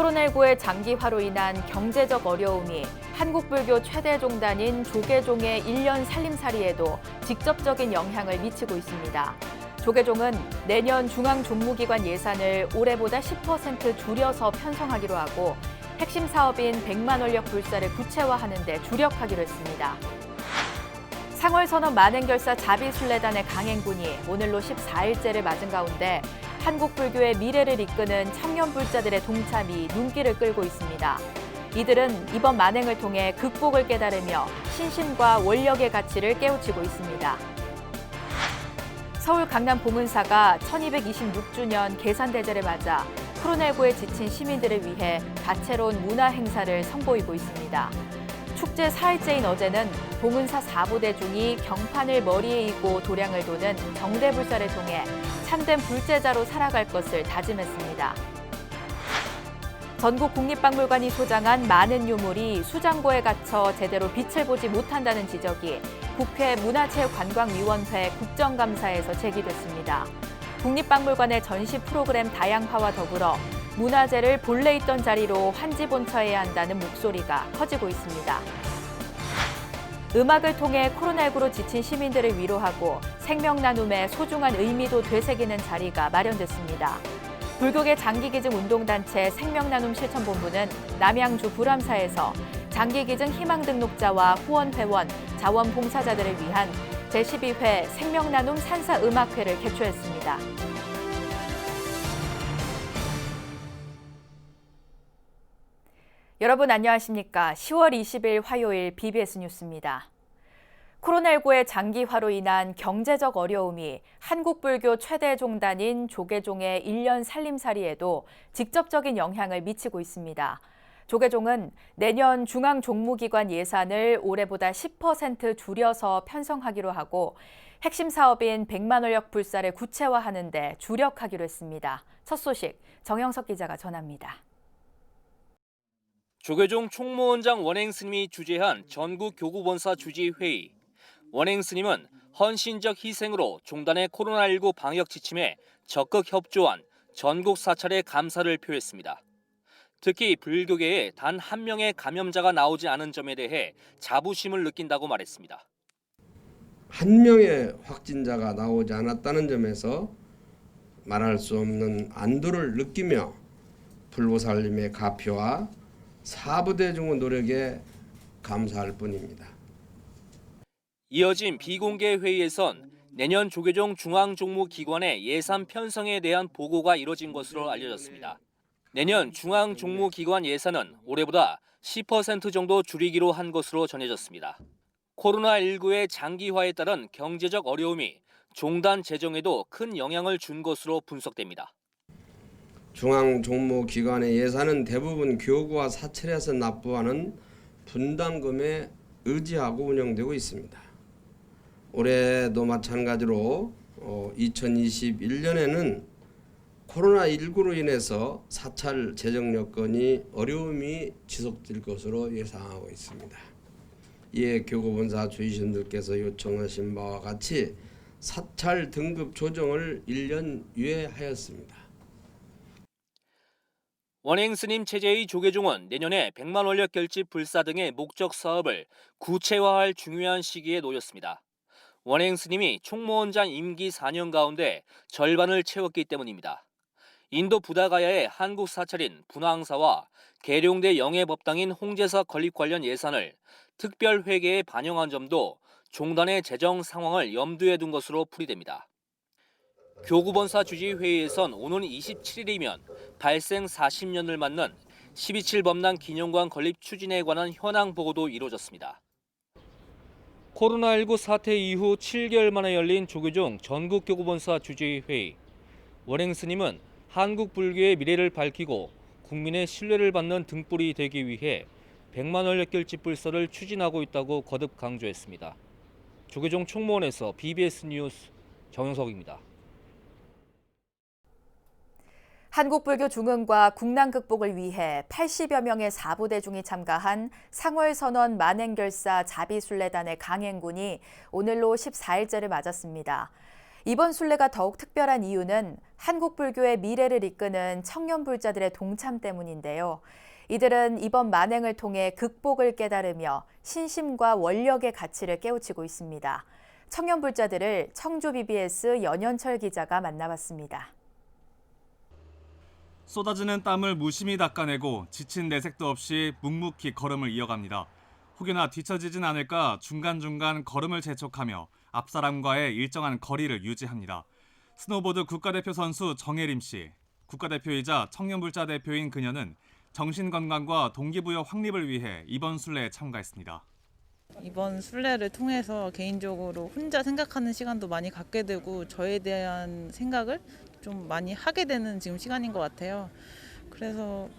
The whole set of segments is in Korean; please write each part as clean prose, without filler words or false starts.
코로나19의 장기화로 인한 경제적 어려움이 한국 불교 최대 종단인 조계종의 1년 살림살이에도 직접적인 영향을 미치고 있습니다. 조계종은 내년 중앙종무기관 예산을 올해보다 10% 줄여서 편성하기로 하고 핵심 사업인 100만 원력 불사를 구체화하는 데 주력하기로 했습니다. 상월선언 만행결사 자비순례단의 강행군이 오늘로 14일째를 맞은 가운데 한국 불교의 미래를 이끄는 청년 불자들의 동참이 눈길을 끌고 있습니다. 이들은 이번 만행을 통해 극복을 깨달으며 신심과 원력의 가치를 깨우치고 있습니다. 서울 강남 봉은사가 1226주년 계산대제를 맞아 코로나19에 지친 시민들을 위해 다채로운 문화 행사를 선보이고 있습니다. 축제 4일째인 어제는 봉은사 4부대중이 경판을 머리에 이고 도량을 도는 정대불사를 통해 참된 불제자로 살아갈 것을 다짐했습니다. 전국 국립박물관이 소장한 많은 유물이 수장고에 갇혀 제대로 빛을 보지 못한다는 지적이 국회 문화체육관광위원회 국정감사에서 제기됐습니다. 국립박물관의 전시 프로그램 다양화와 더불어 문화재를 본래 있던 자리로 환지본처해야 한다는 목소리가 커지고 있습니다. 음악을 통해 코로나19로 지친 시민들을 위로하고 생명 나눔의 소중한 의미도 되새기는 자리가 마련됐습니다. 불교계 장기기증 운동단체 생명나눔 실천본부는 남양주 불암사에서 장기기증 희망 등록자와 후원회원, 자원봉사자들을 위한 제12회 생명나눔 산사음악회를 개최했습니다. 여러분 안녕하십니까? 10월 20일 화요일 BBS 뉴스입니다. 코로나19의 장기화로 인한 경제적 어려움이 한국 불교 최대 종단인 조계종의 1년 살림살이에도 직접적인 영향을 미치고 있습니다. 조계종은 내년 중앙종무기관 예산을 올해보다 10% 줄여서 편성하기로 하고 핵심 사업인 100만 원력 불사를 구체화하는 데 주력하기로 했습니다. 첫 소식 정영석 기자가 전합니다. 조계종 총무원장 원행스님이 주재한 전국 교구본사 주지회의. 원행스님은 헌신적 희생으로 종단의 코로나19 방역 지침에 적극 협조한 전국 사찰에 감사를 표했습니다. 특히 불교계에 단 한 명의 감염자가 나오지 않은 점에 대해 자부심을 느낀다고 말했습니다. 한 명의 확진자가 나오지 않았다는 점에서 말할 수 없는 안도를 느끼며 불보살님의 가표와 사부대중의 노력에 감사할 뿐입니다. 이어진 비공개 회의에선 내년 조계종 중앙종무기관의 예산 편성에 대한 보고가 이뤄진 것으로 알려졌습니다. 내년 중앙종무기관 예산은 올해보다 10% 정도 줄이기로 한 것으로 전해졌습니다. 코로나19의 장기화에 따른 경제적 어려움이 종단 재정에도 큰 영향을 준 것으로 분석됩니다. 중앙종무기관의 예산은 대부분 교구와 사찰에서 납부하는 분담금에 의지하고 운영되고 있습니다. 올해도 마찬가지로 2021년에는 코로나19로 인해서 사찰 재정 여건이 어려움이 지속될 것으로 예상하고 있습니다. 이에 교구본사 주의신들께서 요청하신 바와 같이 사찰 등급 조정을 1년 유예하였습니다. 원행스님 체제의 조계종은 내년에 100만 원력 결집 불사 등의 목적 사업을 구체화할 중요한 시기에 놓였습니다. 원행스님이 총무원장 임기 4년 가운데 절반을 채웠기 때문입니다. 인도 부다가야의 한국 사찰인 분황사와 계룡대 영해법당인 홍제사 건립 관련 예산을 특별회계에 반영한 점도 종단의 재정 상황을 염두에 둔 것으로 풀이됩니다. 교구본사 주지회의에선 오는 27일이면 발생 40년을 맞는 12.7 법당 기념관 건립 추진에 관한 현황 보고도 이루어졌습니다. 코로나19 사태 이후 7개월 만에 열린 조계종 전국교구본사 주지회의. 원행스님은 한국 불교의 미래를 밝히고 국민의 신뢰를 받는 등불이 되기 위해 100만 원력 결집 불사를 추진하고 있다고 거듭 강조했습니다. 조계종 총무원에서 BBS 뉴스 정영석입니다. 한국불교 중흥과 국난 극복을 위해 80여 명의 사부대중이 참가한 상월선언 만행결사 자비순례단의 강행군이 오늘로 14일째를 맞았습니다. 이번 순례가 더욱 특별한 이유는 한국 불교의 미래를 이끄는 청년 불자들의 동참 때문인데요. 이들은 이번 만행을 통해 극복을 깨달으며 신심과 원력의 가치를 깨우치고 있습니다. 청년 불자들을 청주 BBS 연현철 기자가 만나봤습니다. 쏟아지는 땀을 무심히 닦아내고 지친 내색도 없이 묵묵히 걸음을 이어갑니다. 혹여나 뒤처지진 않을까 중간중간 걸음을 재촉하며 앞사람과의 일정한 거리를 유지합니다. 스노보드 국가대표 선수 정혜림 씨, 국가대표이자 청년불자 대표인 그녀는 정신건강과 동기부여 확립을 위해 이번 순례에 참가했습니다. 이번 순례를 통해서 개인적으로 혼자 생각하는 시간도 많이 갖게 되고 저에 대한 생각을 좀 많이 하게 되는 지금 시간인 것 같아요. 그래서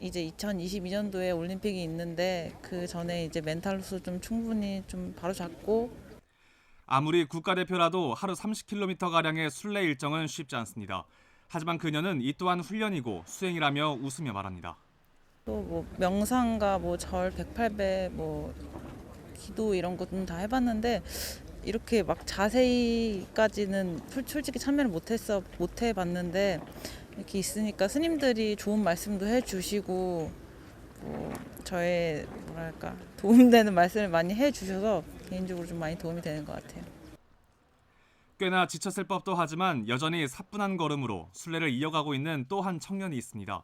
이제 2022년도에 올림픽이 있는데 그 전에 이제 멘탈로서 좀 충분히 좀 바로잡고 아무리 국가대표라도 하루 30km가량의 순례 일정은 쉽지 않습니다. 하지만 그녀는 이 또한 훈련이고 수행이라며 웃으며 말합니다. 또 뭐 명상과 뭐 절 108배 뭐 기도 이런 거 좀 다 해봤는데 이렇게 막 자세히까지는 솔직히 참여를 못 해봤는데 이렇게 있으니까 스님들이 좋은 말씀도 해주시고 뭐 저의 뭐랄까 도움되는 말씀을 많이 해주셔서 개인적으로 좀 많이 도움이 되는 것 같아요. 꽤나 지쳤을 법도 하지만 여전히 사뿐한 걸음으로 순례를 이어가고 있는 또 한 청년이 있습니다.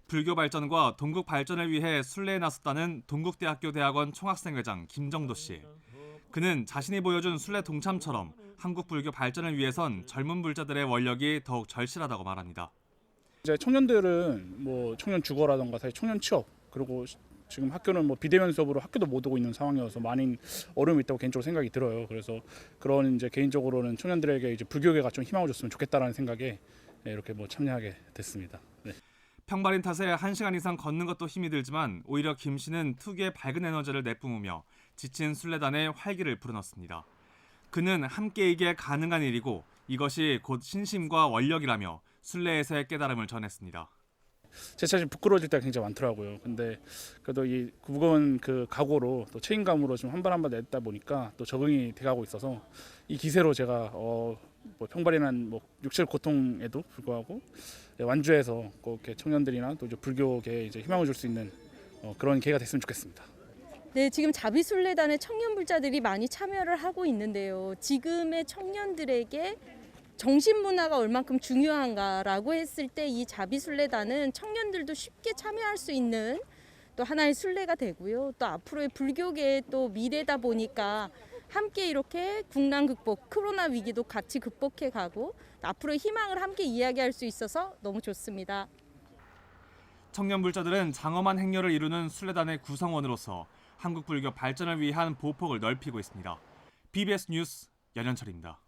불교 발전과 동국 발전을 위해 순례에 나섰다는 동국대학교 대학원 총학생회장 김정도 씨. 그는 자신이 보여준 순례 동참처럼 한국 불교 발전을 위해선 젊은 불자들의 원력이 더욱 절실하다고 말합니다. 이제 청년들은 뭐 청년 주거라던가 사실 청년 취업 그리고 지금 학교는 뭐 비대면 수업으로 학교도 못 오고 있는 상황이어서 많은 어려움이 있다고 개인적으로 생각이 들어요. 그래서 그런 이제 개인적으로는 청년들에게 이제 불교계가 좀 희망을 줬으면 좋겠다라는 생각에 이렇게 뭐 참여하게 됐습니다. 네. 평발인 탓에 1시간 이상 걷는 것도 힘이 들지만 오히려 김 씨는 특유의 밝은 에너지를 내뿜으며 지친 순례단에 활기를 불어넣습니다. 그는 함께이기에 가능한 일이고 이것이 곧 신심과 원력이라며 순례에서의 깨달음을 전했습니다. 제 사실 부끄러워질 때가 굉장히 많더라고요. 근데 그래도 이 무거운 그 각오로 또 책임감으로 좀 한 발 한 발 냈다 보니까 또 적응이 돼가고 있어서 이 기세로 제가 뭐 평발이난 뭐 육체의 고통에도 불구하고 완주해서 꼭 이렇게 청년들이나 또 이제 불교계에 이제 희망을 줄 수 있는 그런 기회가 됐으면 좋겠습니다. 네, 지금 자비순례단에 청년불자들이 많이 참여를 하고 있는데요. 지금의 청년들에게 정신문화가 얼만큼 중요한가라고 했을 때 이 자비순례단은 청년들도 쉽게 참여할 수 있는 또 하나의 순례가 되고요. 또 앞으로의 불교계의 또 미래다 보니까 함께 이렇게 국난 극복, 코로나 위기도 같이 극복해 가고 앞으로의 희망을 함께 이야기할 수 있어서 너무 좋습니다. 청년 불자들은 장엄한 행렬을 이루는 순례단의 구성원으로서 한국 불교 발전을 위한 보폭을 넓히고 있습니다. BBS 뉴스 연현철입니다.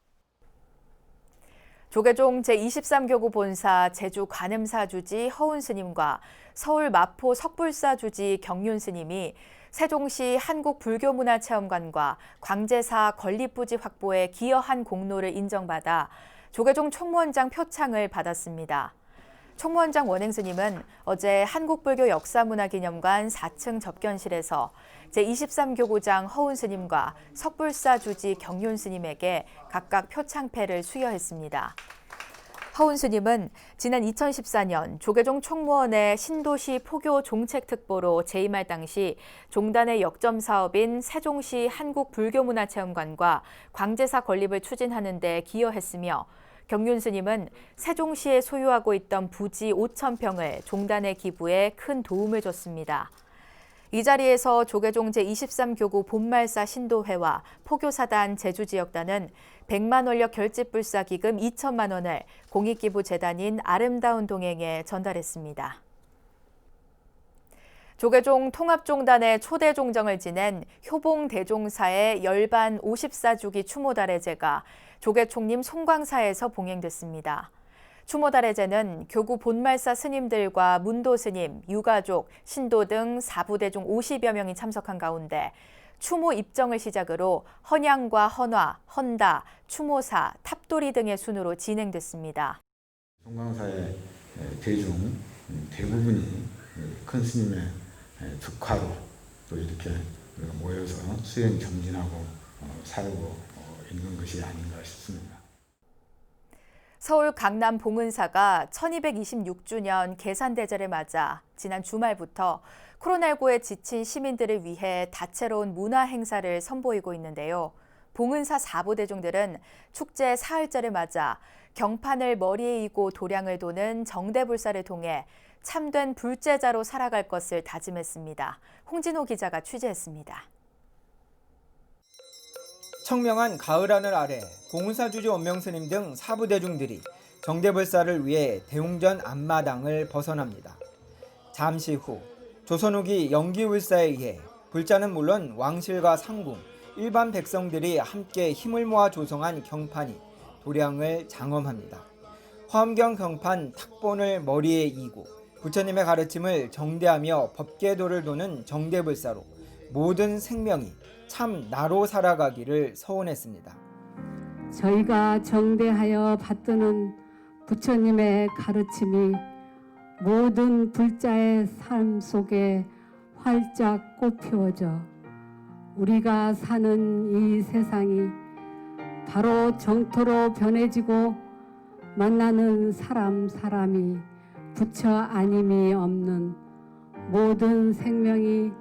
조계종 제23교구 본사 제주 관음사 주지 허운 스님과 서울 마포 석불사 주지 경륜 스님이 세종시 한국불교문화체험관과 광제사 건립부지 확보에 기여한 공로를 인정받아 조계종 총무원장 표창을 받았습니다. 총무원장 원행 스님은 어제 한국불교역사문화기념관 4층 접견실에서 제23교구장 허운 스님과 석불사 주지 경륜 스님에게 각각 표창패를 수여했습니다. 허운 스님은 지난 2014년 조계종 총무원의 신도시 포교 종책특보로 재임할 당시 종단의 역점 사업인 세종시 한국불교문화체험관과 광제사 건립을 추진하는 데 기여했으며 경륜 스님은 세종시에 소유하고 있던 부지 5,000평을 종단에 기부해 큰 도움을 줬습니다. 이 자리에서 조계종 제23교구 본말사 신도회와 포교사단 제주지역단은 100만 원력 결집불사 기금 2천만 원을 공익기부재단인 아름다운 동행에 전달했습니다. 조계종 통합종단의 초대 종정을 지낸 효봉대종사의 열반 54주기 추모달의제가 조계총림 송광사에서 봉행됐습니다. 추모달의제는 교구 본말사 스님들과 문도 스님, 유가족, 신도 등 4부대중 50여 명이 참석한 가운데 추모 입정을 시작으로 헌양과 헌화, 헌다, 추모사, 탑돌이 등의 순으로 진행됐습니다. 송광사의 대중 대부분이 큰 스님의 특화로 또 이렇게 모여서 수행 정진하고 살고 있는 것이 아닌가 싶습니다. 서울 강남 봉은사가 1226주년 계산대제를 맞아 지난 주말부터 코로나19에 지친 시민들을 위해 다채로운 문화 행사를 선보이고 있는데요. 봉은사 4부 대중들은 축제 사흘째를 맞아 경판을 머리에 이고 도량을 도는 정대불사를 통해 참된 불제자로 살아갈 것을 다짐했습니다. 홍진호 기자가 취재했습니다. 청명한 가을하늘 아래 봉은사 주주 원명스님 등 사부 대중들이 정대불사를 위해 대웅전 앞마당을 벗어납니다. 잠시 후 조선 후기 영기울사에 의해 불자는 물론 왕실과 상궁, 일반 백성들이 함께 힘을 모아 조성한 경판이 도량을 장엄합니다. 화엄경 경판 탁본을 머리에 이고 부처님의 가르침을 정대하며 법계도를 도는 정대불사로 모든 생명이 참 나로 살아가기를 소원했습니다. 저희가 정대하여 받드는 부처님의 가르침이 모든 불자의 삶 속에 활짝 꽃피워져 우리가 사는 이 세상이 바로 정토로 변해지고 만나는 사람이 부처 아님이 없는 모든 생명이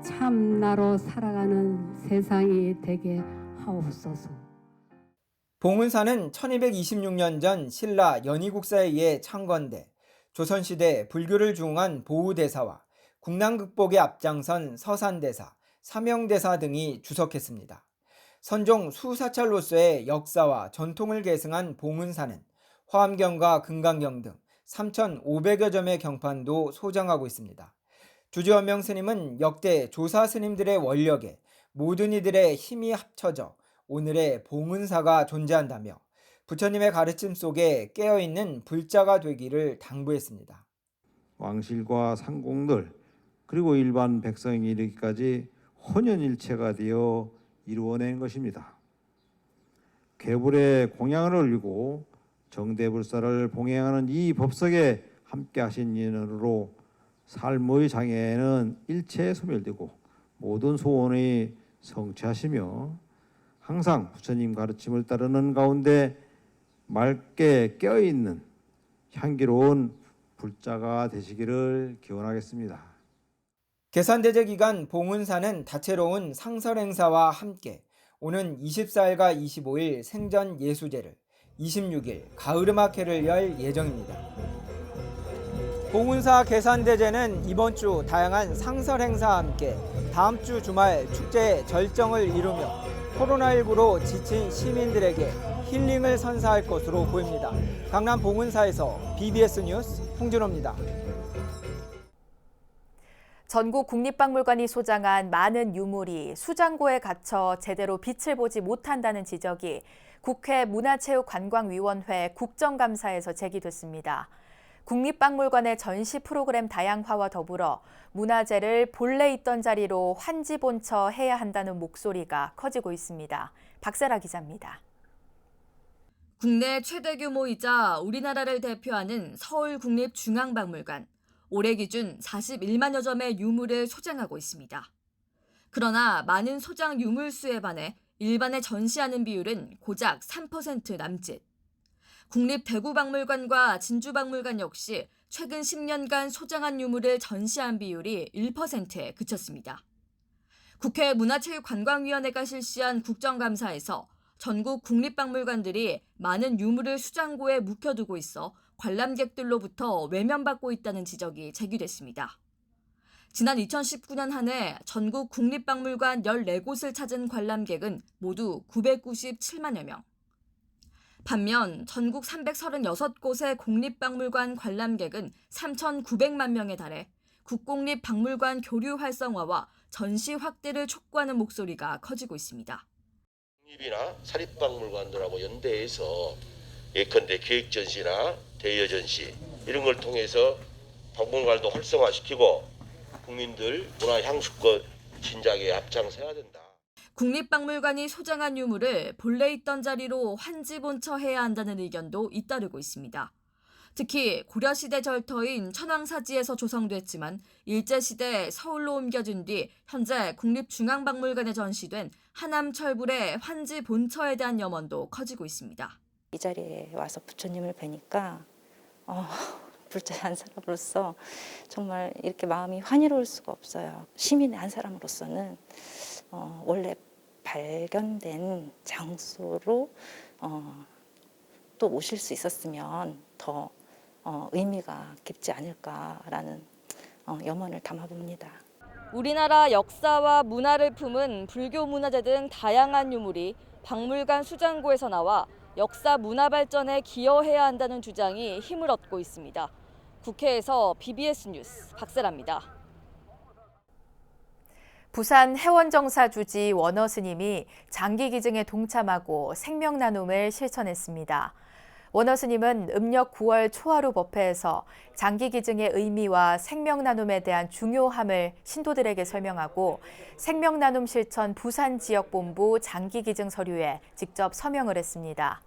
참나로 살아가는 세상이 되게 하옵소서. 봉은사는 1226년 전 신라 연희국사에 의해 창건돼 조선시대 불교를 중흥한 보우대사와 국난극복에 앞장선 서산대사, 삼영대사 등이 주석했습니다. 선종 수사찰로서의 역사와 전통을 계승한 봉은사는 화엄경과 금강경 등 3,500여 점의 경판도 소장하고 있습니다. 주지원명 스님은 역대 조사 스님들의 원력에 모든 이들의 힘이 합쳐져 오늘의 봉은사가 존재한다며 부처님의 가르침 속에 깨어있는 불자가 되기를 당부했습니다. 왕실과 상공들 그리고 일반 백성이 이르기까지 혼연일체가 되어 이루어낸 것입니다. 괴불의 공양을 올리고 정대불사를 봉행하는 이 법석에 함께 하신 인연으로 삶의 장애는 일체 소멸되고 모든 소원이 성취하시며 항상 부처님 가르침을 따르는 가운데 맑게 깨어있는 향기로운 불자가 되시기를 기원하겠습니다. 계산대제 기간 봉은사는 다채로운 상설 행사와 함께 오는 24일과 25일 생전 예수제를, 26일 가을음악회를 열 예정입니다. 봉은사 계산대제는 이번 주 다양한 상설 행사와 함께 다음 주 주말 축제의 절정을 이루며 코로나19로 지친 시민들에게 힐링을 선사할 것으로 보입니다. 강남 봉은사에서 BBS 뉴스 홍준호입니다. 전국 국립박물관이 소장한 많은 유물이 수장고에 갇혀 제대로 빛을 보지 못한다는 지적이 국회 문화체육관광위원회 국정감사에서 제기됐습니다. 국립박물관의 전시 프로그램 다양화와 더불어 문화재를 본래 있던 자리로 환지본처해야 한다는 목소리가 커지고 있습니다. 박세라 기자입니다. 국내 최대 규모이자 우리나라를 대표하는 서울국립중앙박물관. 올해 기준 41만여 점의 유물을 소장하고 있습니다. 그러나 많은 소장 유물 수에 반해 일반에 전시하는 비율은 고작 3% 남짓. 국립대구박물관과 진주박물관 역시 최근 10년간 소장한 유물을 전시한 비율이 1%에 그쳤습니다. 국회 문화체육관광위원회가 실시한 국정감사에서 전국 국립박물관들이 많은 유물을 수장고에 묵혀두고 있어 관람객들로부터 외면받고 있다는 지적이 제기됐습니다. 지난 2019년 한 해 전국 국립박물관 14곳을 찾은 관람객은 모두 997만여 명. 반면 전국 336곳의 국립박물관 관람객은 3,900만 명에 달해 국공립박물관 교류 활성화와 전시 확대를 촉구하는 목소리가 커지고 있습니다. 국립이나 사립박물관들하고 연대해서 예컨대 기획전시나 대여전시 이런 걸 통해서 박물관도 활성화시키고 국민들 문화 향수권 진작에 앞장서야 된다. 국립박물관이 소장한 유물을 본래 있던 자리로 환지본처해야 한다는 의견도 잇따르고 있습니다. 특히 고려시대 절터인 천황사지에서 조성됐지만 일제시대 서울로 옮겨진 뒤 현재 국립중앙박물관에 전시된 하남철불의 환지본처에 대한 염원도 커지고 있습니다. 이 자리에 와서 부처님을 뵈니까 불자의 한 사람으로서 정말 이렇게 마음이 환희로울 수가 없어요. 시민의 한 사람으로서는 원래 발견된 장소로 또 오실 수 있었으면 더 의미가 깊지 않을까라는 염원을 담아봅니다. 우리나라 역사와 문화를 품은 불교 문화재 등 다양한 유물이 박물관 수장고에서 나와 역사 문화 발전에 기여해야 한다는 주장이 힘을 얻고 있습니다. 국회에서 BBS 뉴스 박세라입니다. 부산 해원정사 주지 원어 스님이 장기 기증에 동참하고 생명 나눔을 실천했습니다. 원어 스님은 음력 9월 초하루 법회에서 장기 기증의 의미와 생명 나눔에 대한 중요함을 신도들에게 설명하고 생명 나눔 실천 부산 지역 본부 장기 기증 서류에 직접 서명을 했습니다.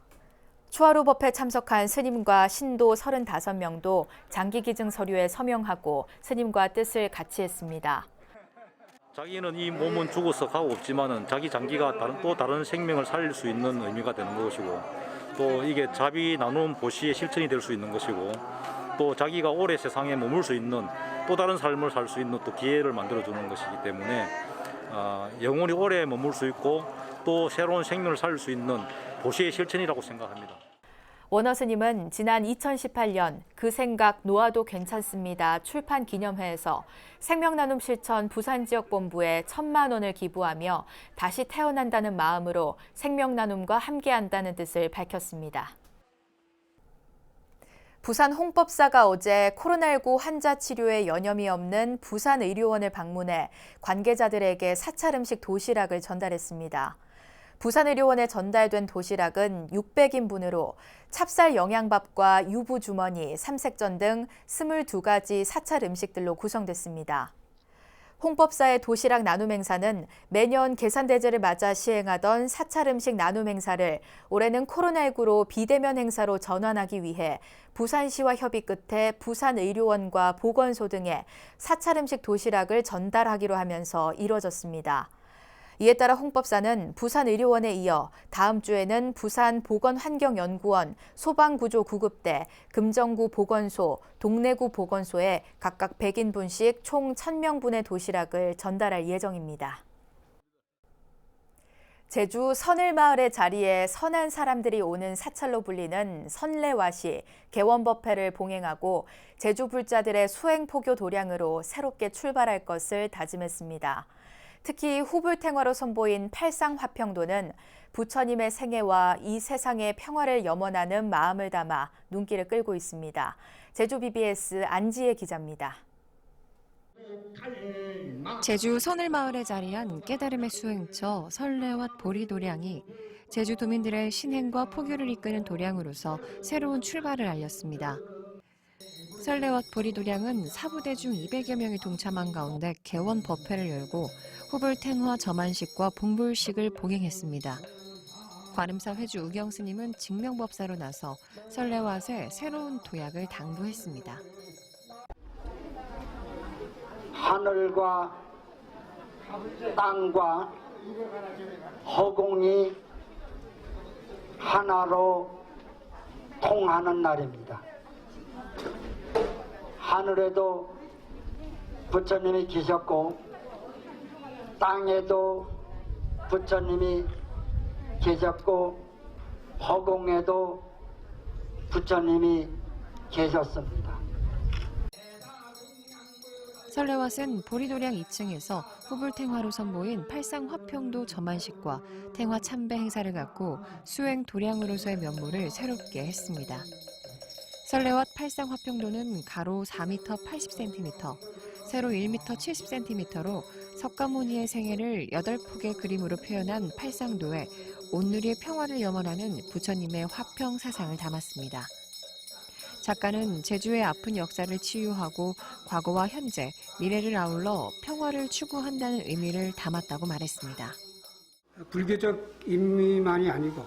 초하루 법회 참석한 스님과 신도 35명도 장기 기증 서류에 서명하고 스님과 뜻을 같이 했습니다. 자기는 이 몸은 죽어서 가고 없지만은 자기 장기가 또 다른 생명을 살릴 수 있는 의미가 되는 것이고, 또 이게 자비 나눔 보시의 실천이 될 수 있는 것이고, 또 자기가 오래 세상에 머물 수 있는 또 다른 삶을 살 수 있는 또 기회를 만들어 주는 것이기 때문에 영원히 오래 머물 수 있고 또 새로운 생명을 살릴 수 있는 보시의 실천이라고 생각합니다. 원어 스님은 지난 2018년 그 생각 놓아도 괜찮습니다 출판 기념회에서 생명나눔 실천 부산지역본부에 1,000만 원을 기부하며 다시 태어난다는 마음으로 생명나눔과 함께한다는 뜻을 밝혔습니다. 부산 홍법사가 어제 코로나19 환자 치료에 여념이 없는 부산의료원을 방문해 관계자들에게 사찰 음식 도시락을 전달했습니다. 부산의료원에 전달된 도시락은 600인분으로 찹쌀 영양밥과 유부주머니, 삼색전 등 22가지 사찰 음식들로 구성됐습니다. 홍법사의 도시락 나눔 행사는 매년 계산대제를 맞아 시행하던 사찰 음식 나눔 행사를 올해는 코로나19로 비대면 행사로 전환하기 위해 부산시와 협의 끝에 부산의료원과 보건소 등에 사찰 음식 도시락을 전달하기로 하면서 이뤄졌습니다. 이에 따라 홍법사는 부산의료원에 이어 다음 주에는 부산보건환경연구원, 소방구조구급대, 금정구 보건소, 동래구 보건소에 각각 100인분씩 총 1,000명분의 도시락을 전달할 예정입니다. 제주 선을마을의 자리에 선한 사람들이 오는 사찰로 불리는 선례와시 개원법회를 봉행하고 제주 불자들의 수행포교 도량으로 새롭게 출발할 것을 다짐했습니다. 특히 후불탱화로 선보인 팔상화평도는 부처님의 생애와 이 세상의 평화를 염원하는 마음을 담아 눈길을 끌고 있습니다. 제주 BBS 안지혜 기자입니다. 제주 선을마을에 자리한 깨달음의 수행처 설례와 보리도량이 제주 도민들의 신행과 포교를 이끄는 도량으로서 새로운 출발을 알렸습니다. 설례와 보리도량은 사부대중 200여 명이 동참한 가운데 개원 법회를 열고 후불탱화 점안식과 봉불식을 봉행했습니다. 관음사 회주 의경스님은 증명법사로 나서 설례와의 새로운 도약을 당부했습니다. 하늘과 땅과 허공이 하나로 통하는 날입니다. 하늘에도 부처님이 계셨고 땅에도 부처님이 계셨고 허공에도 부처님이 계셨습니다. 설례와는 보리도량 2층에서 후불탱화로 선보인 팔상화평도 점안식과탱화 참배 행사를 갖고 수행 도량으로서의 면모를 새롭게 했습니다. 설례와 팔상화평도는 가로 4m 80cm, 세로 1m 70cm로 석가모니의 생애를 8폭의 그림으로 표현한 팔상도에 온누리의 평화를 염원하는 부처님의 화평 사상을 담았습니다. 작가는 제주의 아픈 역사를 치유하고 과거와 현재, 미래를 아울러 평화를 추구한다는 의미를 담았다고 말했습니다. 불교적 의미만이 아니고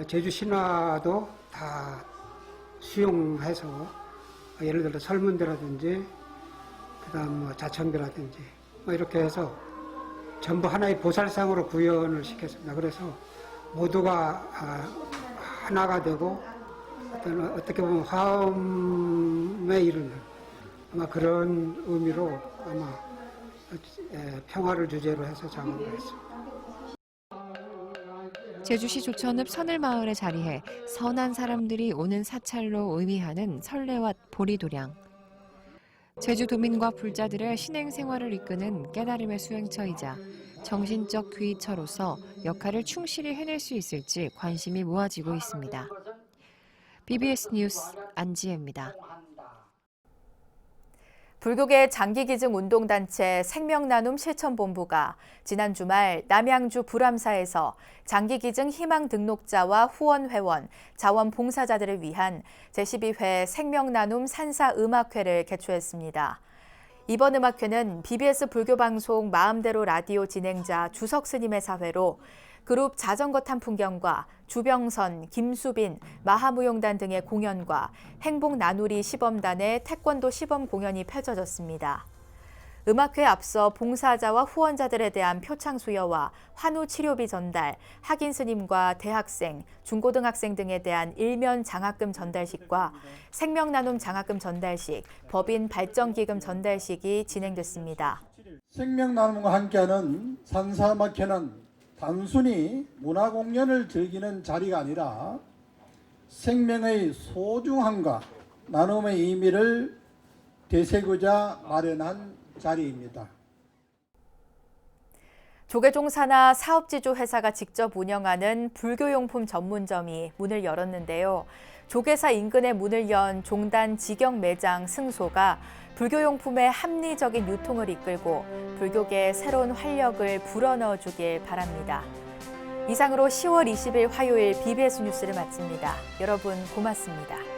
제주 신화도 다 수용해서 예를 들어 설문대라든지 그다음 자청대라든지 이렇게 해서 전부 하나의 보살상으로 구현을 시켰습니다. 그래서 모두가 하나가 되고 어떻게 보면 화음에 이르는 아마 그런 의미로 아마 평화를 주제로 해서 작업을 했습니다. 제주시 조천읍 선을마을에 자리해 선한 사람들이 오는 사찰로 의미하는 설레와 보리도량. 제주도민과 불자들의 신행생활을 이끄는 깨달음의 수행처이자 정신적 귀처로서 역할을 충실히 해낼 수 있을지 관심이 모아지고 있습니다. BBS 뉴스 안지혜입니다. 불교계 장기기증 운동단체 생명나눔 실천본부가 지난 주말 남양주 불암사에서 장기기증 희망 등록자와 후원회원, 자원봉사자들을 위한 제12회 생명나눔 산사음악회를 개최했습니다. 이번 음악회는 BBS 불교방송 마음대로 라디오 진행자 주석 스님의 사회로 그룹 자전거 탄 풍경과 주병선, 김수빈, 마하무용단 등의 공연과 행복 나누리 시범단의 태권도 시범 공연이 펼쳐졌습니다. 음악회에 앞서 봉사자와 후원자들에 대한 표창 수여와 환우 치료비 전달, 학인 스님과 대학생, 중고등학생 등에 대한 일면 장학금 전달식과 생명나눔 장학금 전달식, 법인 발전기금 전달식이 진행됐습니다. 생명나눔과 함께하는 산사음악회는 단순히 문화공연을 즐기는 자리가 아니라 생명의 소중함과 나눔의 의미를 되새기고자 마련한 자리입니다. 조계종 산하 사업지주 회사가 직접 운영하는 불교용품 전문점이 문을 열었는데요. 조계사 인근에 문을 연 종단 직영 매장 승소가 불교용품의 합리적인 유통을 이끌고 불교계의 새로운 활력을 불어넣어주길 바랍니다. 이상으로 10월 20일 화요일 BBS 뉴스를 마칩니다. 여러분 고맙습니다.